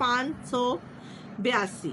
582।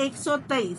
123।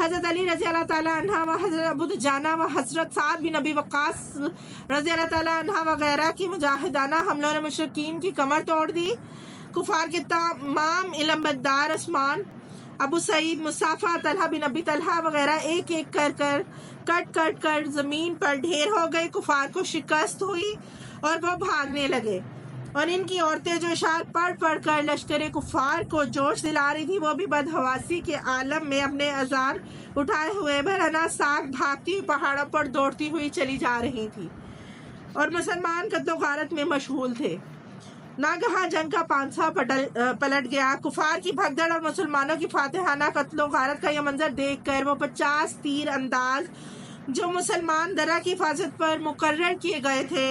حضرت علی رضی اللہ تعالیٰ عنہ و حضرت ابو دجانہ و حضرت سعد بن ابی وقاص رضی اللہ تعالیٰ عنہ وغیرہ کی مجاہدانہ حملوں نے مشرکین کی کمر توڑ دی. کفار کے تمام علمبردار عثمان، ابو سعید، مصطفیٰ، طلحہ بن ابی طلحہ وغیرہ ایک ایک کٹ کر زمین پر ڈھیر ہو گئے. کفار کو شکست ہوئی اور وہ بھاگنے لگے، اور ان کی عورتیں جو اشعار پڑھ کر لشکر کفار کو جوش دلا رہی تھی، وہ بھی بدحواسی کے عالم میں اپنے ازار اٹھائے ہوئے بھرنا ساکھ بھاگتی ہوئی پہاڑوں پر دوڑتی ہوئی چلی جا رہی تھی، اور مسلمان قتل و غارت میں مشغول تھے. ناگہاں جنگ کا پانسا پلٹ گیا. کفار کی بھگدڑ اور مسلمانوں کی فاتحانہ قتل و غارت کا یہ منظر دیکھ کر وہ 50 تیر انداز جو مسلمان درہ کی حفاظت پر مقرر کیے گئے تھے،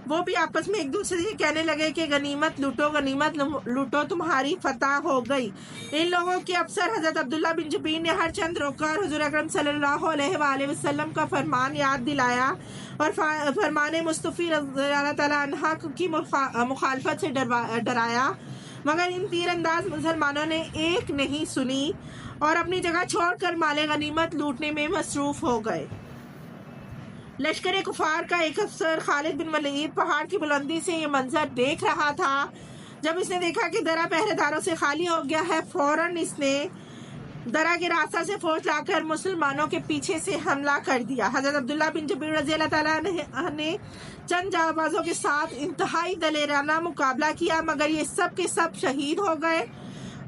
وہ بھی آپس میں ایک دوسرے سے کہنے لگے کہ غنیمت لوٹو، تمہاری فتح ہو گئی. ان لوگوں کے افسر حضرت عبداللہ بن جبیر نے ہر چند روک کر حضور اکرم صلی اللہ علیہ وآلہ وسلم کا فرمان یاد دلایا اور فرمان مصطفی رضی اللہ تعالیٰ عنہ کی مخالفت سے ڈرایا، مگر ان تیر انداز مسلمانوں نے ایک نہیں سنی اور اپنی جگہ چھوڑ کر مال غنیمت لوٹنے میں مصروف ہو گئے. لشکر کفار کا ایک افسر خالد بن ولید پہاڑ کی بلندی سے یہ منظر دیکھ رہا تھا. جب اس نے دیکھا کہ درہ پہرے داروں سے خالی ہو گیا ہے، فوراً اس نے درہ کے راستہ سے فوج لا کر مسلمانوں کے پیچھے سے حملہ کر دیا. حضرت عبداللہ بن جبیر رضی اللہ تعالیٰ عنہ نے چند جانبازوں کے ساتھ انتہائی دلیرانہ مقابلہ کیا، مگر یہ سب کے سب شہید ہو گئے.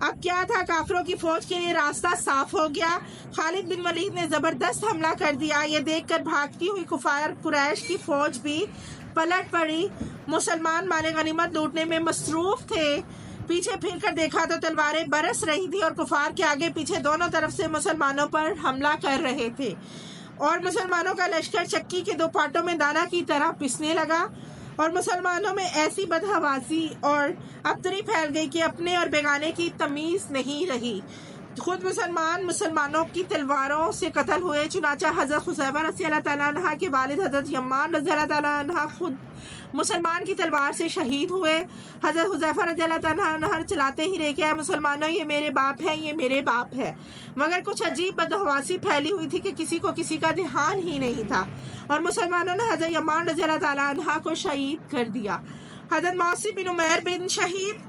اب کیا تھا، کافروں کی فوج کے لیے راستہ صاف ہو گیا. خالد بن ولید نے زبردست حملہ کر دیا. یہ دیکھ کر بھاگتی ہوئی کفار قریش کی فوج بھی پلٹ پڑی. مسلمان مال غنیمت لوٹنے میں مصروف تھے. پیچھے پھر کر دیکھا تو تلواریں برس رہی تھی اور کفار کے آگے پیچھے دونوں طرف سے مسلمانوں پر حملہ کر رہے تھے، اور مسلمانوں کا لشکر چکی کے 2 پارٹوں میں دانہ کی طرح پسنے لگا، اور مسلمانوں میں ایسی بدحواسی اور ابتری پھیل گئی کہ اپنے اور بیگانے کی تمیز نہیں رہی. خود مسلمانوں کی تلواروں سے قتل ہوئے. چنانچہ حضرت حذیفہ رضی اللہ تعالیٰ عنہ کے والد حضرت یمان رضی اللہ تعالیٰ عنہ خود مسلمان کی تلوار سے شہید ہوئے. حضرت حذیفہ رضی اللہ تعالیٰ عنہ چلاتے ہی رہے کہ اے مسلمانوں، یہ میرے باپ ہے، یہ میرے باپ ہے. مگر کچھ عجیب بدحواسی پھیلی ہوئی تھی کہ کسی کو کسی کا دھیان ہی نہیں تھا، اور مسلمانوں نے حضرت یمان رضی اللہ تعالیٰ عنہ کو شہید کر دیا. حضرت موسی بن عمیر بن شہید.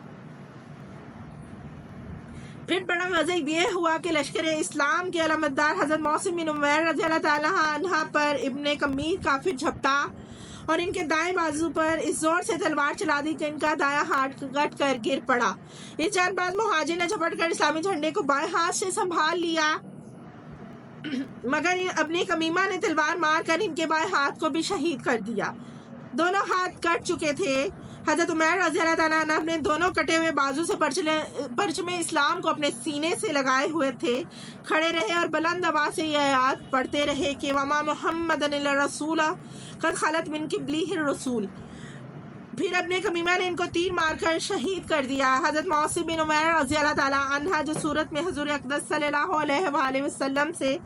پھر بڑا غضب یہ ہوا کہ لشکر اسلام کے علمبردار حضرت موسی بن عمیر رضی اللہ تعالیٰ عنہ پر ابن کمیر کافر جھپٹا اور ان کے دائیں بازو پر اس زور سے تلوار چلا دی کہ ان کا دایاں ہاتھ کٹ کر گر پڑا. اس جان باز مہاجر نے جھپٹ کر اسلامی جھنڈے کو بائیں ہاتھ سے سنبھال لیا، مگر ابن کمیمہ نے تلوار مار کر ان کے بائیں ہاتھ کو بھی شہید کر دیا. دونوں ہاتھ کٹ چکے تھے. حضرت عمیر رضی اللہ تعالیٰ عنہ اپنے دونوں کٹے ہوئے بازو سے پرچم اسلام کو اپنے سینے سے لگائے ہوئے تھے. کھڑے رہے اور بلند آواز سے یہ آیات پڑھتے رہے کہ وما محمد الا رسول قد خلت من قبلہ الرسول. پھر ابن کمیمہ نے ان کو تیر مار کر شہید کر دیا. حضرت موسی بن عمیر رضی اللہ تعالیٰ عنہ جو صورت میں حضور اقدس صلی اللہ علیہ وآلہ وسلم سے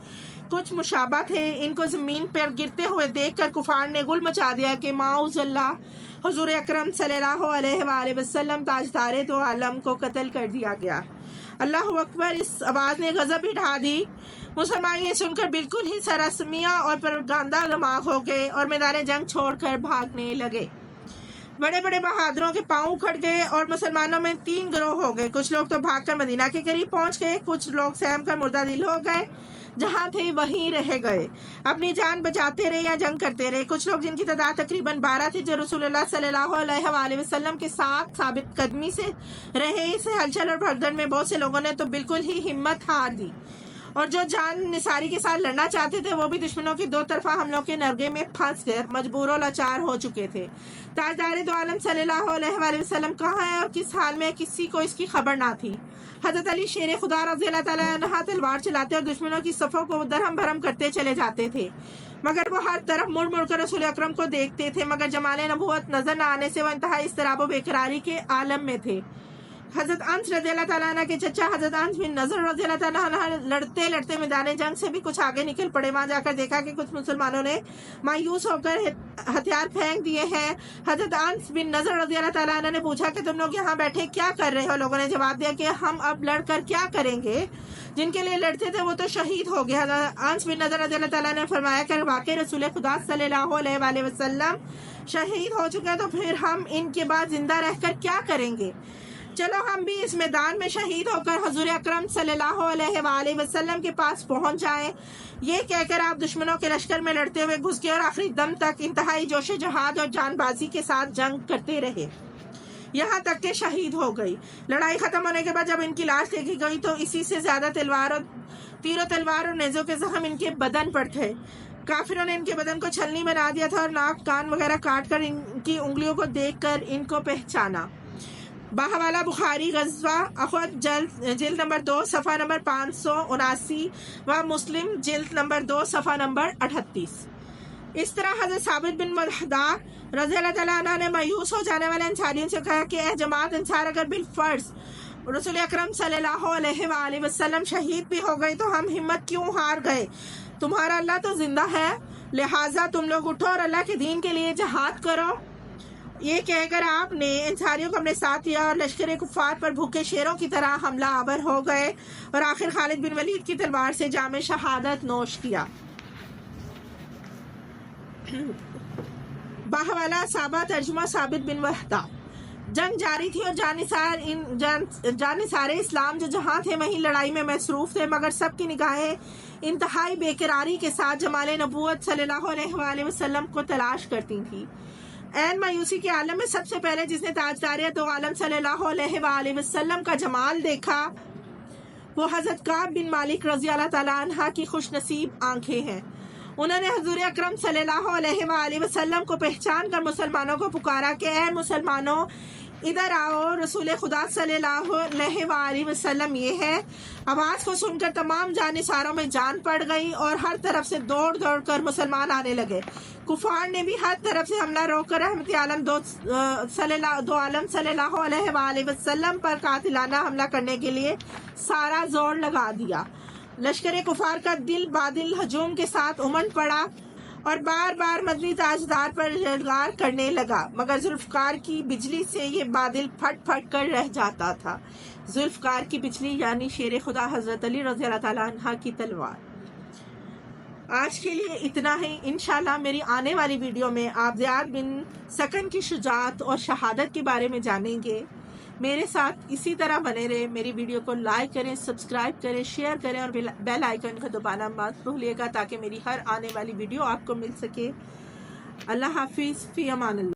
کچھ مشابہ تھے، ان کو زمین پر گرتے ہوئے دیکھ کر کفار نے گل مچا دیا کہ معاذ اللہ، حضور اکرم صلی اللہ علیہ وآلہ وسلم تاجدار دو عالم کو قتل کر دیا گیا. اللہ اکبر. اس آواز نے غضب بڑھا دی. مسلمان یہ سن کر بالکل ہی سراسمیہ اور پروپیگنڈا دماغ ہو گئے اور میدان جنگ چھوڑ کر بھاگنے لگے. بڑے بڑے بہادروں کے پاؤں اکھڑ گئے اور مسلمانوں میں 3 گروہ ہو گئے. کچھ لوگ تو بھاگ کر مدینہ کے قریب پہنچ گئے، کچھ لوگ سہم کر مردہ دل ہو گئے، جہاں تھے وہیں رہ گئے، اپنی جان بچاتے رہے یا جنگ کرتے رہے. کچھ لوگ جن کی تعداد تقریباً 12 تھی، جو رسول اللہ صلی اللہ علیہ وآلہ وسلم کے ساتھ ثابت قدمی سے رہے. اس ہلچل اور بھگدڑ میں بہت سے لوگوں نے تو بالکل ہی ہمت ہار دی، اور جو جان نثاری کے ساتھ لڑنا چاہتے تھے وہ بھی دشمنوں کی 2 طرفہ حملوں کے نرگے میں پھنس گئے، مجبور و لاچار ہو چکے تھے. تاجدار دو عالم صلی اللہ علیہ وآلہ وسلم کہاں ہے اور کس حال میں، کسی کو اس کی خبر نہ تھی. حضرت علی شیر خدا رضی اللہ تعالیٰ عنہ تلوار چلاتے اور دشمنوں کی صفوں کو درہم بھرم کرتے چلے جاتے تھے، مگر وہ ہر طرف مڑ مڑ کر رسول اکرم کو دیکھتے تھے، مگر جمال نبوت نظر نہ آنے سے وہ انتہائی اضطراب و بے قراری کے عالم میں تھے. حضرت انس رضی اللہ تعالیٰ عنہ کے چچا حضرت انس بن نضر رضی اللہ تعالیٰ عنہ لڑتے لڑتے میدان جنگ سے بھی کچھ آگے نکل پڑے. وہاں جا کر دیکھا کہ کچھ مسلمانوں نے مایوس ہو کر ہتھیار پھینک دیے ہیں. حضرت انس بن نضر رضی اللہ تعالیٰ عنہ نے پوچھا کہ تم لوگ یہاں بیٹھے کیا کر رہے ہو؟ لوگوں نے جواب دیا کہ ہم اب لڑ کر کیا کریں گے، جن کے لیے لڑتے تھے وہ تو شہید ہو گئے. حضرت انس بن نضر رضی اللہ تعالیٰ نے فرمایا کہ واقعی رسول خدا صلی اللہ علیہ وآلہ وسلم شہید ہو چکے تو پھر ہم ان کے بعد زندہ رہ کر کیا کریں گے؟ چلو ہم بھی اس میدان میں شہید ہو کر حضور اکرم صلی اللہ علیہ وآلہ وسلم کے پاس پہنچ جائیں. یہ کہہ کر آپ دشمنوں کے لشکر میں لڑتے ہوئے گھس گئے اور آخری دم تک انتہائی جوش جہاد اور جان بازی کے ساتھ جنگ کرتے رہے، یہاں تک کہ شہید ہو گئی. لڑائی ختم ہونے کے بعد جب ان کی لاش دیکھی گئی تو اسی سے زیادہ تیر و تلوار اور نیزوں کے زخم ان کے بدن پر تھے. کافروں نے ان کے بدن کو چھلنی بنا دیا تھا اور ناک کان وغیرہ کاٹ کر ان کی انگلیوں کو دیکھ کر ان کو پہچانا. بحوالہ بخاری غزوہ احد جلد نمبر 2 صفحہ نمبر 579 و مسلم جلد نمبر 2 صفحہ نمبر 38. اس طرح حضرت ثابت بن ملحدہ رضی اللہ تعالیٰ عنہ نے مایوس ہو جانے والے انصاریوں سے کہا کہ اے جماعت انصار، اگر بالفرض رسول اکرم صلی اللہ علیہ وآلہ وسلم شہید بھی ہو گئے تو ہم ہمت کیوں ہار گئے؟ تمہارا اللہ تو زندہ ہے، لہٰذا تم لوگ اٹھو اور اللہ کے دین کے لیے جہاد کرو. یہ کہہ کر آپ نے انصاریوں کو اپنے ساتھ لیا اور لشکر کفار پر بھوکے شیروں کی طرح حملہ آور ہو گئے اور آخر خالد بن ولید کی تلوار سے جام شہادت نوش کیا. باحوالہ صحابہ ترجمہ ثابت بن وحدہ. جنگ جاری تھی اور جانثار اسلام جو جہاں تھے وہیں لڑائی میں مصروف تھے، مگر سب کی نگاہیں انتہائی بے قراری کے ساتھ جمال نبوت صلی اللہ علیہ وآلہ وسلم کو تلاش کرتی تھیں. عین مایوسی کے عالم میں سب سے پہلے جس نے تاجدار دو عالم صلی اللہ علیہ وآلہ وسلم کا جمال دیکھا وہ حضرت کعب بن مالک رضی اللہ تعالیٰ عنہ کی خوش نصیب آنکھیں ہیں. انہوں نے حضور اکرم صلی اللہ علیہ وآلہ وسلم کو پہچان کر مسلمانوں کو پکارا کہ اے مسلمانوں، ادھر آؤ، رسول خدا صلی اللہ علیہ وآلہ وسلم یہ ہے. آواز کو سن کر تمام جانثاروں میں جان پڑ گئی اور ہر طرف سے دوڑ دوڑ کر مسلمان آنے لگے. کفار نے بھی ہر طرف سے حملہ روک کر رحمت عالم دو عالم صلی اللہ علیہ وآلہ وسلم پر قاتلانہ حملہ کرنے کے لیے سارا زور لگا دیا. لشکر کفار کا دل بادل ہجوم کے ساتھ امنڈ پڑا اور بار بار مدنی تاجدار پر جلگار کرنے لگا، مگر ذوالفقار کی بجلی سے یہ بادل پھٹ پھٹ کر رہ جاتا تھا. ذوالفقار کی بجلی یعنی شیر خدا حضرت علی رضی اللہ تعالیٰ عنہ کی تلوار. آج کے لیے اتنا ہی. انشاءاللہ میری آنے والی ویڈیو میں آپ زیاد بن سکن کی شجاعت اور شہادت کے بارے میں جانیں گے. میرے ساتھ اسی طرح بنے رہے. میری ویڈیو کو لائک کریں، سبسکرائب کریں، شیئر کریں اور بیل آئیکن کو دبانا مت بھولیے گا تاکہ میری ہر آنے والی ویڈیو آپ کو مل سکے. اللہ حافظ، فی امان اللہ.